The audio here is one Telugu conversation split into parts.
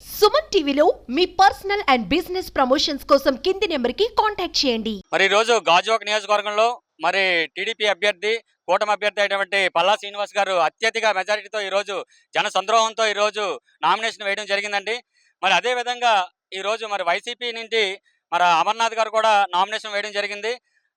సుమన్ టీవీలో మీ పర్సనల్ అండ్ బిజినెస్ ప్రమోషన్స్ కోసం కింది నెంబర్కి కాంటాక్ట్ చేయండి. మరి ఈ రోజు గాజువాక నియోజకవర్గంలో మరి టీడీపీ అభ్యర్థి కూటమి అభ్యర్థి అయినటువంటి పల్లా శ్రీనివాస్ గారు అత్యధిక మెజారిటీతో ఈ రోజు జన సంద్రోహంతో ఈ రోజు నామినేషన్ వేయడం జరిగిందండి. మరి అదే విధంగా ఈ రోజు మరి వైసీపీ నుండి మరి అమర్నాథ్ గారు కూడా నామినేషన్ వేయడం జరిగింది.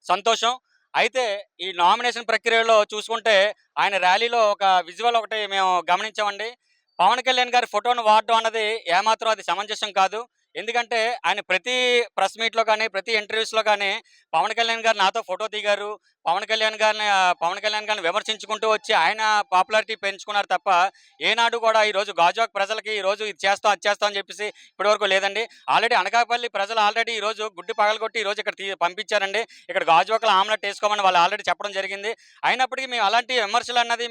సంతోషం. అయితే ఈ నామినేషన్ ప్రక్రియలో చూసుకుంటే ఆయన ర్యాలీలో ఒక విజువల్ ఒకటి మేము గమనించామండి. పవన్ కళ్యాణ్ గారి ఫోటోను వాడడం అన్నది ఏమాత్రం అది సమంజసం కాదు. ఎందుకంటే ఆయన ప్రతి ప్రెస్ మీట్‌లో కానీ, ప్రతి ఇంటర్వ్యూస్‌లో కానీ పవన్ కళ్యాణ్ గారు నాతో ఫోటో దిగారు. పవన్ కళ్యాణ్ గారిని విమర్శించుకుంటూ వచ్చి ఆయన పాపులారిటీ పెంచుకున్నారు తప్ప, ఏనాడు కూడా ఈరోజు గాజువాక ప్రజలకి ఈరోజు ఇది చేస్తాం, అది చేస్తాం అని చెప్పేసి ఇప్పటివరకు లేదండి. ఆల్రెడీ అనకాపల్లి ప్రజలు ఆల్రెడీ ఈరోజు గుడ్డి పగలగొట్టి ఈరోజు ఇక్కడ పంపించారండి. ఇక్కడ గాజువాకలో ఆమ్లెట్ ఏసుకోమని వాళ్ళు ఆల్రెడీ చెప్పడం జరిగింది. అయినప్పటికీ మేము అలాంటి విమర్శలు అన్నది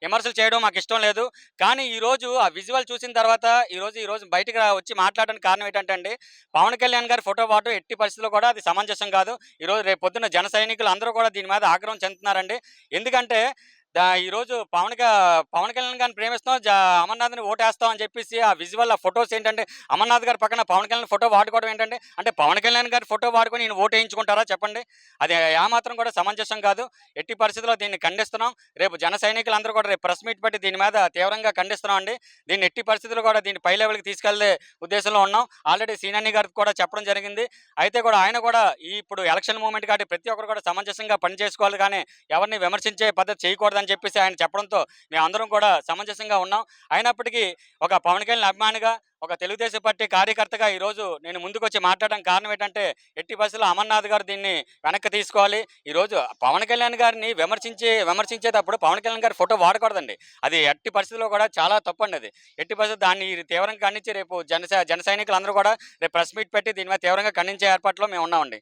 విమర్శలు చేయడం మాకు ఇష్టం లేదు. కానీ ఈరోజు ఆ విజువల్ చూసిన తర్వాత ఈరోజు బయటకు వచ్చి మాట్లాడడానికి కారణం ఏంటంటే అండి, పవన్ కళ్యాణ్ గారి ఫోటో వాడటం ఎట్టి పరిస్థితుల్లో కూడా అది సమంజసం కాదు. ఈరోజు రేపు పొద్దున్న జన సైనికులు అందరూ కూడా దీని మీద ఆగ్రహం చెందుతున్నారండి. ఎందుకంటే ఈరోజు పవన్ కళ్యాణ్ గారిని ప్రేమిస్తాం, అమర్నాథ్ని ఓటేస్తాం అని చెప్పేసి ఆ విజువల్ ఆ ఫొటోస్ ఏంటంటే అమర్నాథ్ గారి పక్కన పవన్ కళ్యాణ్ ఫోటో వాడుకోవడం ఏంటంటే, అంటే పవన్ కళ్యాణ్ గారి ఫోటో వాడుకొని ఈయన ఓటు వేయించుకుంటారా చెప్పండి? అది ఏమాత్రం కూడా సమంజసం కాదు. ఎట్టి పరిస్థితుల్లో దీన్ని ఖండిస్తున్నాం. రేపు జన సైనికులందరూ కూడా రేపు ప్రెస్ మీట్ పెట్టి దీని మీద తీవ్రంగా ఖండిస్తున్నాం అండి. దీన్ని ఎట్టి పరిస్థితుల్లో కూడా దీన్ని పై లెవెల్కి తీసుకెళ్లే ఉద్దేశంలో ఉన్నాం. ఆల్రెడీ సీనన్ని గారికి కూడా చెప్పడం జరిగింది. అయితే కూడా ఆయన కూడా ఇప్పుడు ఎలక్షన్ మూమెంట్ కాబట్టి ప్రతి ఒక్కరు కూడా సమంజసంగా పనిచేసుకోవాలి, కానీ ఎవరిని విమర్శించే పద్ధతి చేయకూడదని చెప్పేసి ఆయన చెప్పడంతో మేమందరం కూడా సమంజసంగా ఉన్నాం. అయినప్పటికీ ఒక పవన్ కళ్యాణ్ అభిమానిగా, ఒక తెలుగుదేశం పార్టీ కార్యకర్తగా ఈరోజు నేను ముందుకు వచ్చి మాట్లాడడానికి కారణం ఏంటంటే, ఎట్టి పరిస్థితుల్లో అమర్నాథ్ గారు దీన్ని వెనక్కి తీసుకోవాలి. ఈరోజు పవన్ కళ్యాణ్ గారిని విమర్శించేటప్పుడు పవన్ కళ్యాణ్ గారి ఫోటో వాడకూడదండి. అది ఎట్టి పరిస్థితుల్లో కూడా చాలా తప్పండి. అది ఎట్టి పరిస్థితులు దాన్ని తీవ్రంగా ఖండించి రేపు జన సైనికులు అందరూ కూడా రేపు ప్రెస్ మీట్ పెట్టి దీని మీద తీవ్రంగా ఖండించే ఏర్పాట్లో మేము ఉన్నామండి.